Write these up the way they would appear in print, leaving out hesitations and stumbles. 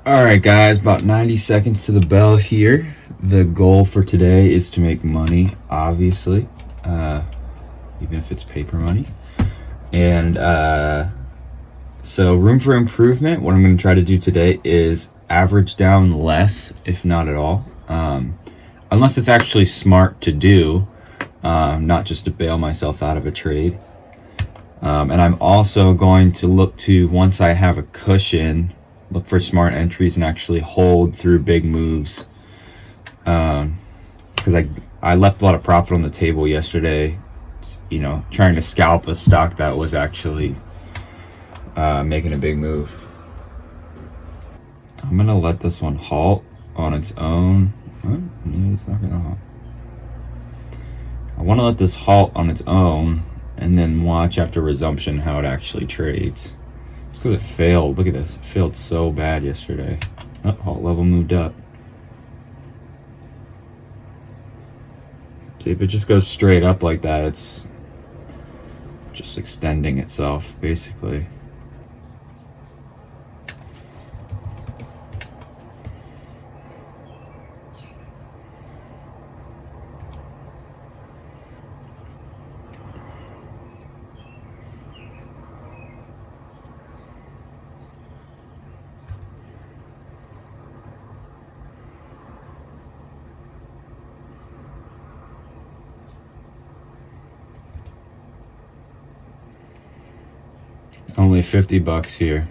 Alright guys, about 90 seconds to the bell here. The goal for today is to make money, obviously, even if it's paper money. And so room for improvement, what I'm going to try to do today is average down less, if not at all. Unless it's actually smart to do, not just to bail myself out of a trade. And I'm also going to look to, once I have a cushion, look for smart entries and actually hold through big moves. Because I left a lot of profit on the table yesterday, you know, trying to scalp a stock that was actually making a big move. I'm gonna let this one halt on its own. Yeah, it's not gonna halt. I want to let this halt on its own and then watch after resumption how it actually trades. Because it failed. Look at this. It failed so bad yesterday. Oh, halt level moved up. See, if it just goes straight up like that, it's just extending itself, basically. Only $50 here.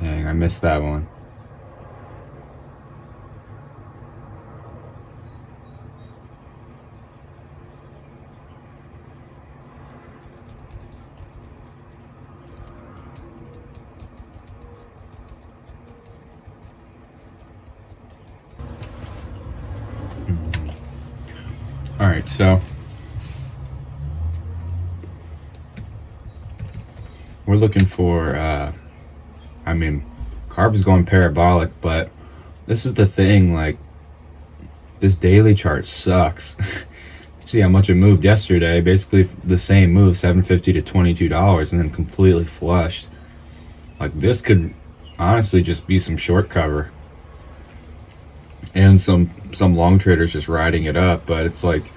Dang, I missed that one. All right, so we're looking for, carb is going parabolic, but this is the thing, like, this daily chart sucks. See how much it moved yesterday, basically the same move, $7.50 to $22, and then completely flushed. Like, this could honestly just be some short cover. And some long traders just riding it up, but it's like,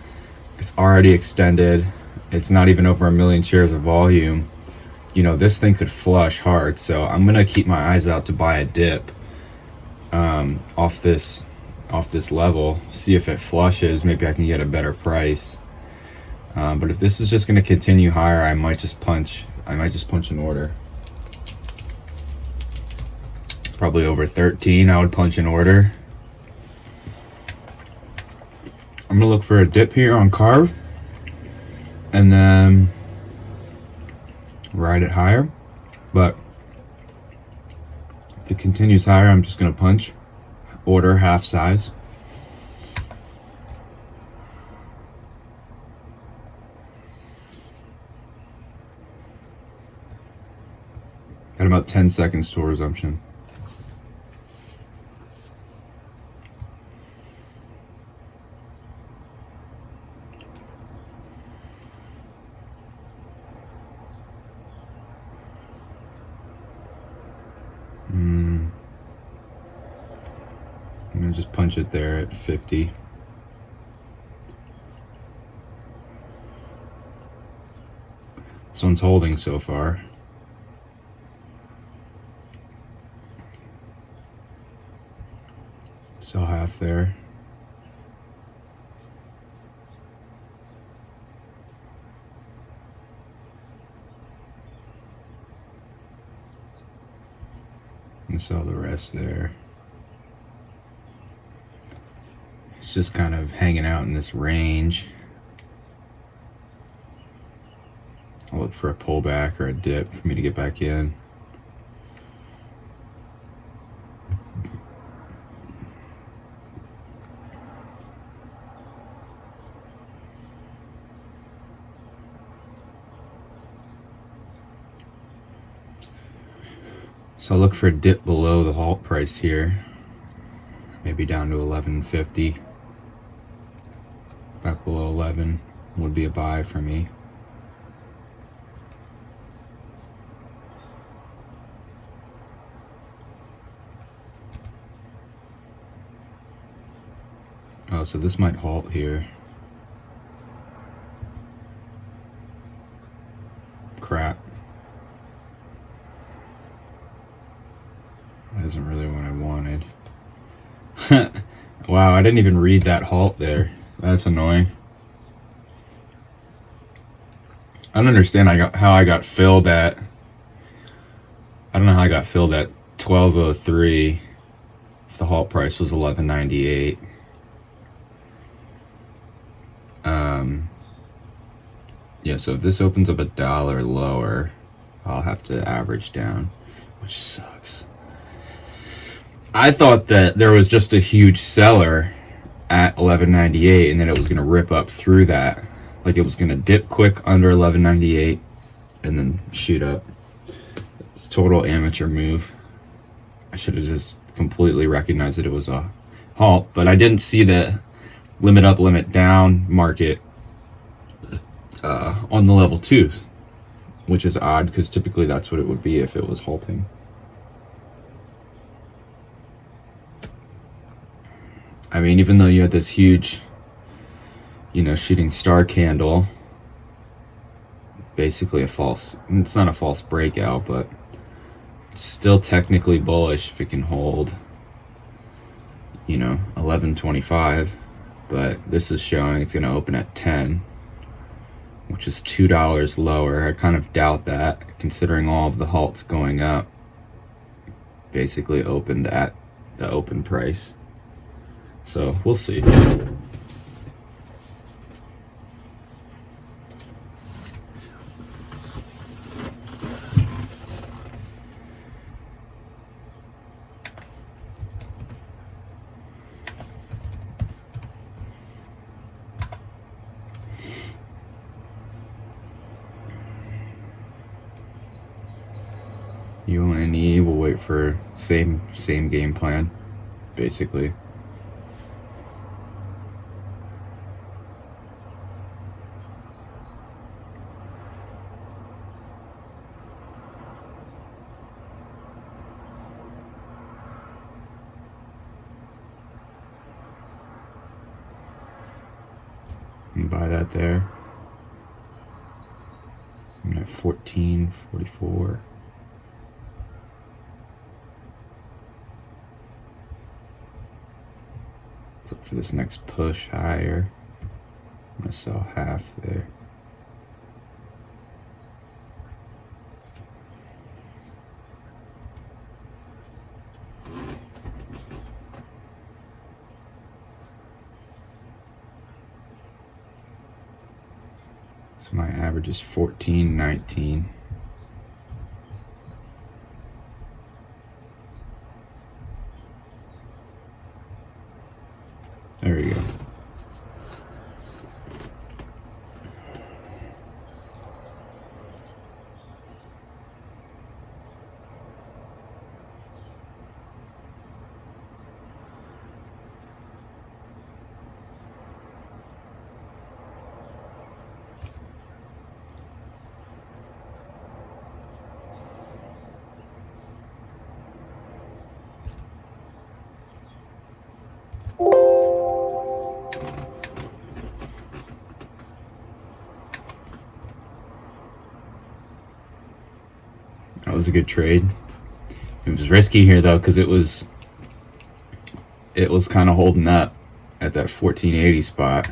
it's already extended. It's not even over 1 million shares of volume. You know, this thing could flush hard, so I'm gonna keep my eyes out to buy a dip off this level, see if it flushes. Maybe I can get a better price. But if this is just gonna continue higher, I might just punch an order. Probably over 13, I would punch an order. I'm gonna look for a dip here on carb and then ride it higher. But if it continues higher, I'm just gonna punch order half size. Got about 10 seconds till resumption. I'm gonna just punch it there at 50. This one's holding so far. Sell half there. And sell the rest there. It's just kind of hanging out in this range. I'll look for a pullback or a dip for me to get back in. So I'll look for a dip below the halt price here, maybe down to 11.50. Back below 11 would be a buy for me. Oh, so this might halt here. Crap. That isn't really what I wanted. Wow, I didn't even read that halt there. That's annoying. I don't understand how I got filled at. I don't know how I got filled at 12.03 if the halt price was 11.98. Yeah, so if this opens up $1 lower, I'll have to average down, which sucks. I thought that there was just a huge seller at 11.98 and then it was going to rip up through that. Like it was going to dip quick under 11.98 and then shoot up. It's a total amateur move. I should have just completely recognized that it was a halt, but I didn't see the limit up, limit down market on the level 2, which is odd because typically that's what it would be if it was halting. I mean, even though you had this huge, shooting star candle, basically it's not a false breakout, but it's still technically bullish if it can hold, 11.25, but this is showing it's going to open at 10, which is $2 lower. I kind of doubt that, considering all of the halts going up basically opened at the open price. So we'll see. UONE will wait for same game plan, basically. And buy that there. I'm at 14.44. Let's look for this next push higher. I'm gonna sell half there. So my average is 14.19. There we go. That was a good trade. It was risky here though, because it was kind of holding up at that 14.80 spot.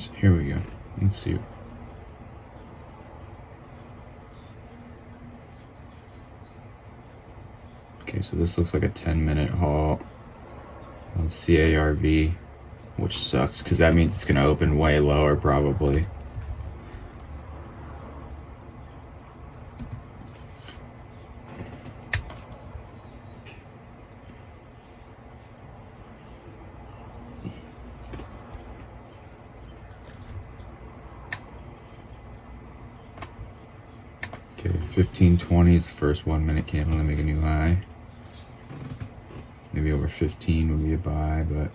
So here we go. Let's see. Okay, so this looks like a 10-minute halt on CARV, which sucks because that means it's going to open way lower probably. Okay, 1520 is the first 1 minute candle to make a new high. Maybe over 15 would be a buy, but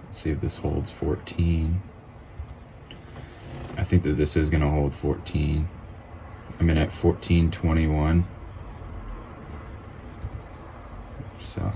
let's see if this holds 14. I think that this is going to hold 14. I'm in at 14.21. So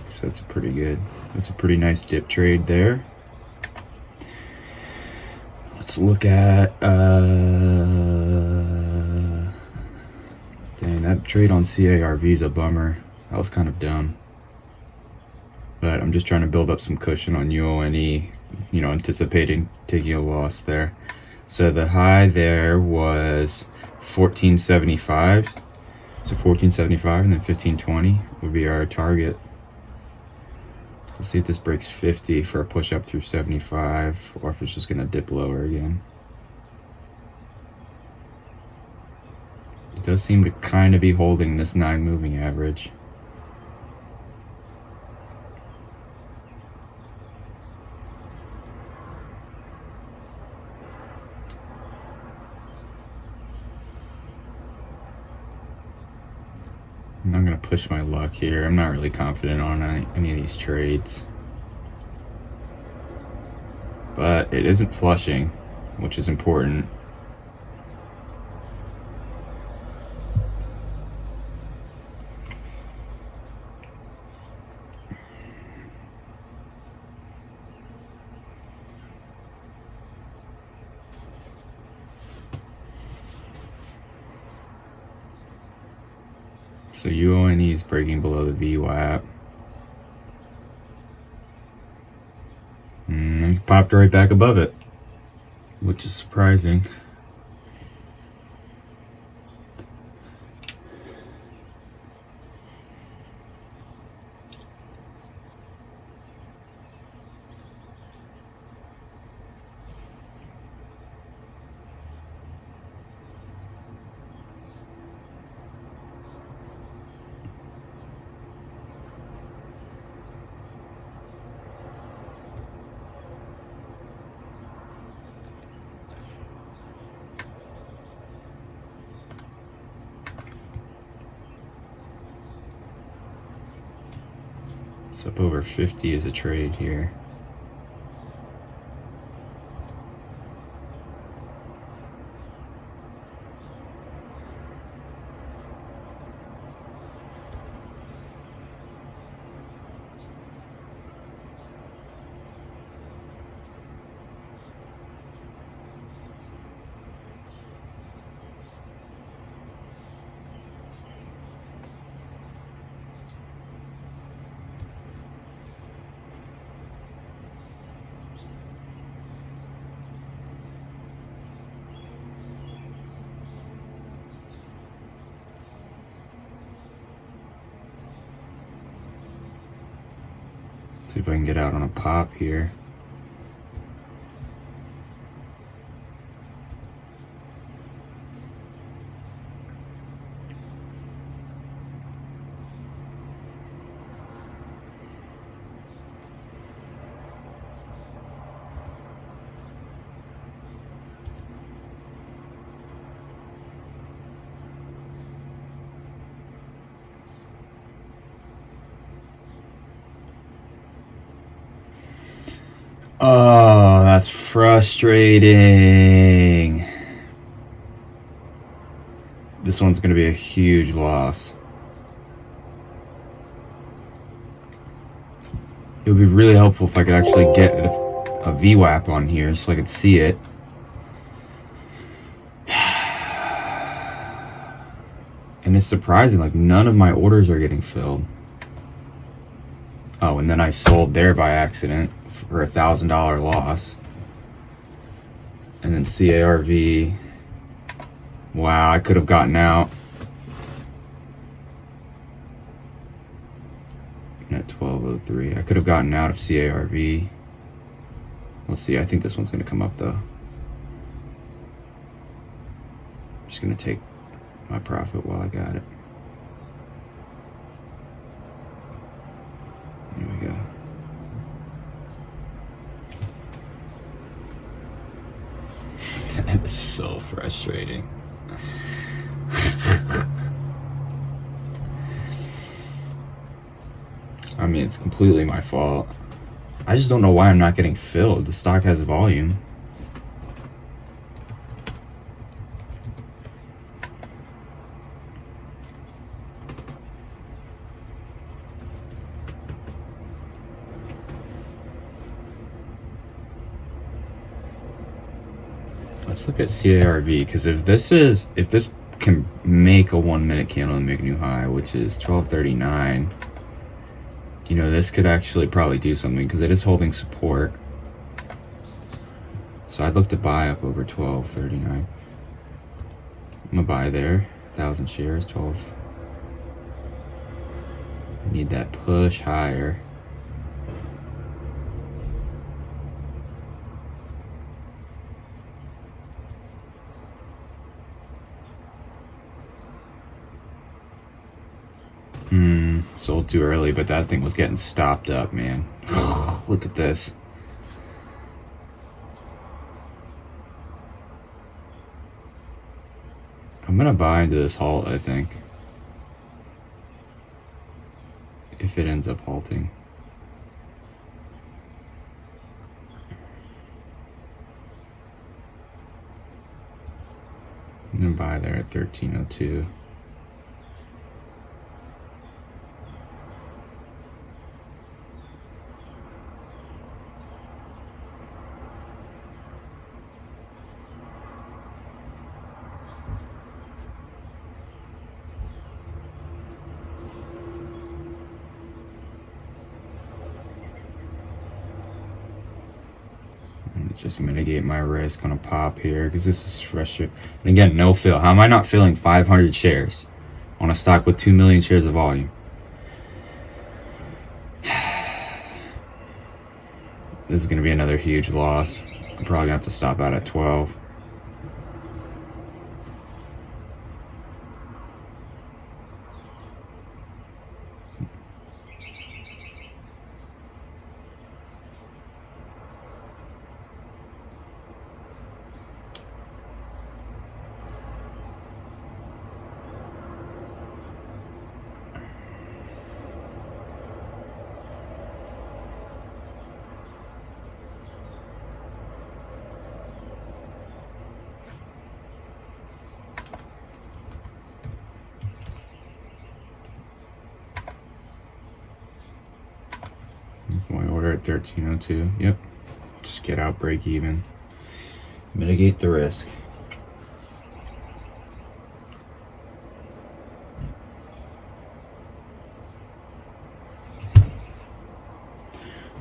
so that's that's a pretty nice dip trade there. Let's look at dang, that trade on CARV is a bummer. That was kind of dumb, but I'm just trying to build up some cushion on UONE, anticipating taking a loss there. So the high there was 1475, so 1475 and then 1520 would be our target. Let's see if this breaks 50 for a push up through 75, or if it's just going to dip lower again. It does seem to kind of be holding this 9 moving average. I'm not going to push my luck here. I'm not really confident on any of these trades. But it isn't flushing, which is important. So UONE is breaking below the VWAP. And popped right back above it, which is surprising. So up over 50 is a trade here. See if I can get out on a pop here. Oh, that's frustrating. this one's going to be a huge loss. It would be really helpful if I could actually get a VWAP on here so I could see it. And it's surprising, like none of my orders are getting filled. Oh, and then I sold there by accident for $1,000 loss. And then CARV. Wow, I could have gotten out. At 12:03, I could have gotten out of CARV. We'll see. I think this one's going to come up though. I'm just going to take my profit while I got it. There we go. That's so frustrating. I mean, it's completely my fault. I just don't know why I'm not getting filled. The stock has volume. Let's look at CARV, because if this can make a 1 minute candle and make a new high, which is 1239, you know, this could actually probably do something because it is holding support. So I'd look to buy up over 1239. I'm gonna buy there, 1,000 shares, 12. I need that push higher. Sold too early, but that thing was getting stopped up, man. Look at this. I'm gonna buy into this halt, I think. If it ends up halting. I'm gonna buy there at 1302. Just mitigate my risk on a pop here because this is frustrating. And again, no fill. How am I not filling 500 shares on a stock with 2 million shares of volume? This is going to be another huge loss. I'm probably going to have to stop out at 12. My order at 1302. Yep. Just get out, break even. Mitigate the risk.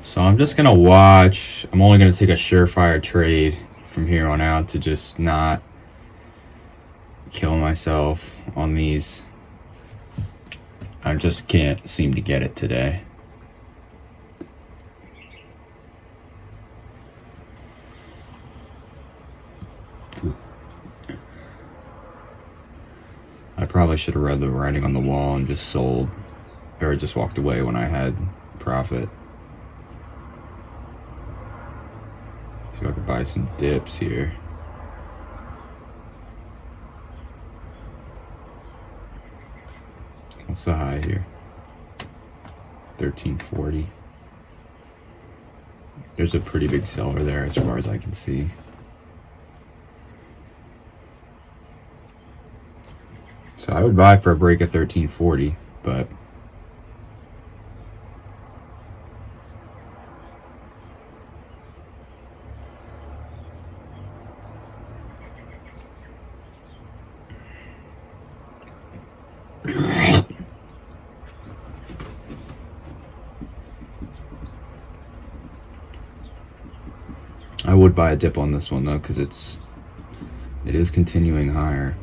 So I'm just gonna watch. I'm only gonna take a surefire trade from here on out to just not kill myself on these. I just can't seem to get it today. I probably should have read the writing on the wall and just sold, or just walked away when I had profit. See if I could buy some dips here. What's the high here? 1340. There's a pretty big seller there as far as I can see. So I would buy for a break of 1340, but I would buy a dip on this one though, because it is continuing higher.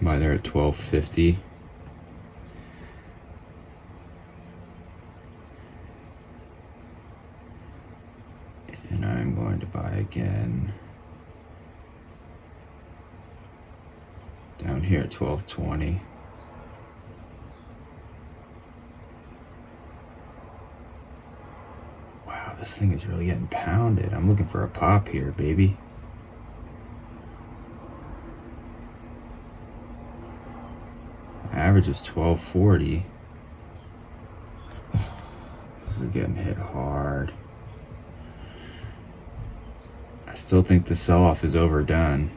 Buy there at 1250. And I'm going to buy again down here at 1220. Wow, this thing is really getting pounded. I'm looking for a pop here, baby. Average is 1240. This is getting hit hard. I still think the sell-off is overdone.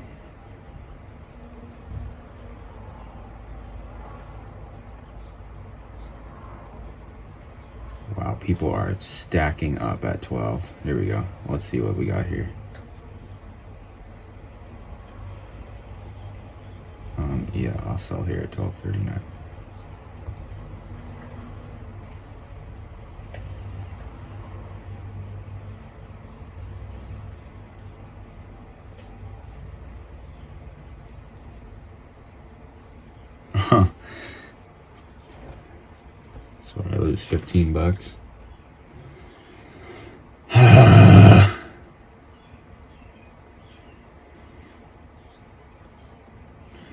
Wow, people are stacking up at 12. Here we go. Let's see what we got here. Yeah, I'll sell here at 1239. So I lose 15 bucks.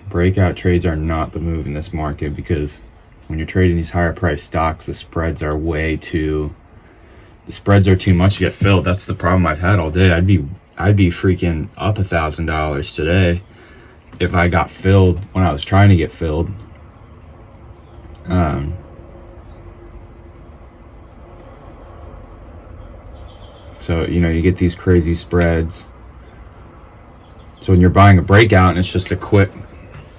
Breakout trades are not the move in this market, because when you're trading these higher price stocks, the spreads are too much to get filled. That's the problem I've had all day. I'd be freaking up $1,000 today if I got filled when I was trying to get filled. So, you get these crazy spreads. So when you're buying a breakout and it's just a quick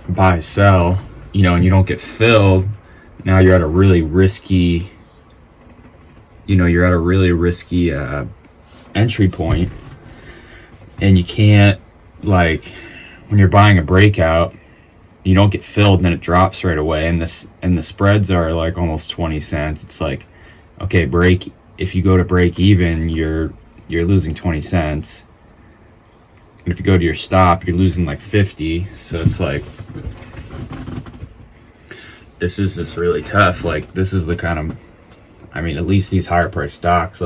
buy, sell, and you don't get filled, now you're at a really risky, entry point. And you can't, when you're buying a breakout, you don't get filled and then it drops right away. And the spreads are like almost 20 cents. It's like, okay, if you go to break even, you're losing 20 cents. And if you go to your stop, you're losing like 50. So it's like, this is just really tough. This is the kind of, at least these higher price stocks,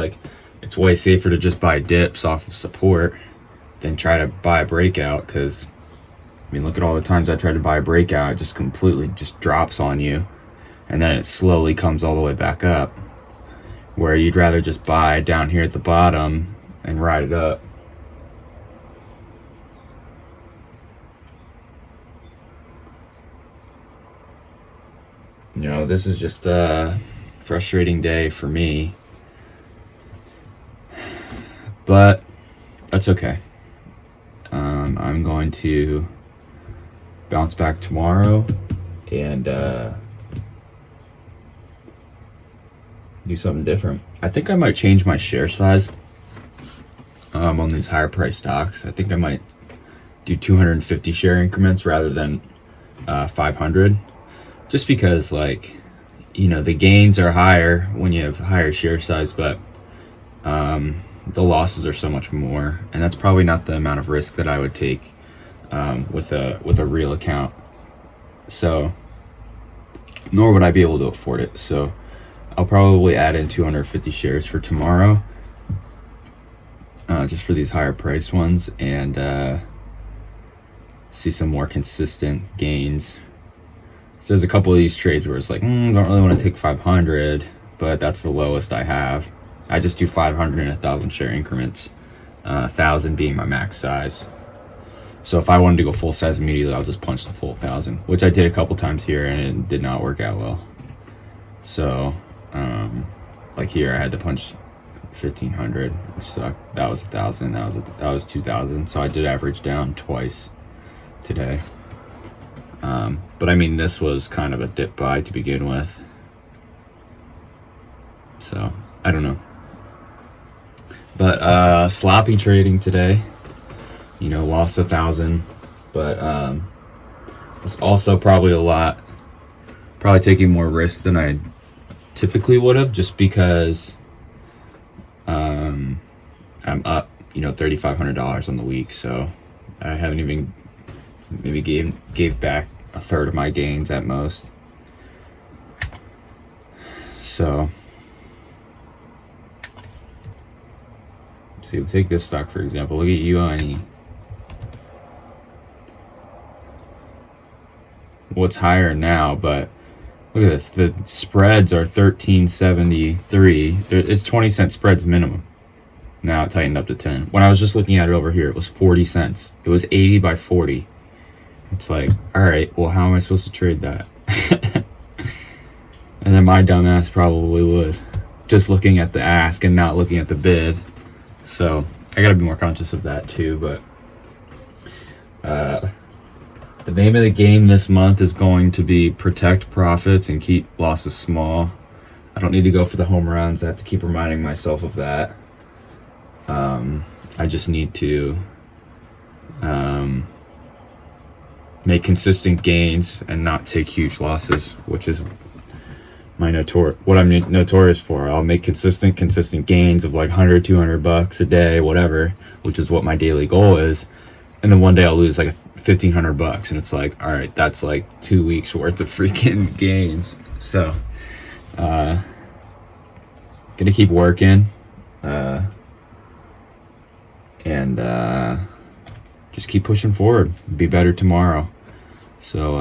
it's way safer to just buy dips off of support than try to buy a breakout. Because look at all the times I tried to buy a breakout, it just completely just drops on you, and then it slowly comes all the way back up, where you'd rather just buy down here at the bottom and ride it up. This is just a frustrating day for me, but that's okay. I'm going to bounce back tomorrow and do something different. I think I might change my share size on these higher price stocks. I think I might do 250 share increments rather than 500, just because the gains are higher when you have higher share size, but the losses are so much more, and that's probably not the amount of risk that I would take with a real account. So, nor would I be able to afford it. So I'll probably add in 250 shares for tomorrow, just for these higher price ones, and see some more consistent gains. So there's a couple of these trades where it's like, don't really want to take 500, but that's the lowest I have. I just do 500 and 1,000 share increments, 1,000 being my max size. So if I wanted to go full size immediately, I'll just punch the full 1,000, which I did a couple times here and it did not work out well. So like here I had to punch 1,500, which sucked. That was 1,000. That was 2,000. So I did average down twice today. But I mean, this was kind of a dip buy to begin with. So I don't know. But sloppy trading today. You know, lost 1,000. But it's also probably taking more risk than I typically would have, just because I'm up, you know, $3,500 on the week. So I haven't even maybe gave back a third of my gains at most. So see, we'll take this stock for example. Look at UONE. What's higher now, but look at this. The spreads are 13.73. It's 20-cent spreads minimum. Now it tightened up to 10. When I was just looking at it over here, it was 40 cents. It was 80 by 40. It's like, all right, well, how am I supposed to trade that? And then my dumbass probably would, just looking at the ask and not looking at the bid. So I gotta be more conscious of that too. But the name of the game this month is going to be protect profits and keep losses small. I don't need to go for the home runs. I have to keep reminding myself of that. I just need to make consistent gains and not take huge losses, which is what I'm notorious for. I'll make consistent gains of like 100, 200 bucks a day, whatever, which is what my daily goal is. And then one day I'll lose like 1,500 bucks, and it's like, all right, that's like 2 weeks worth of freaking gains. So, gonna keep working, and just keep pushing forward. Be better tomorrow. So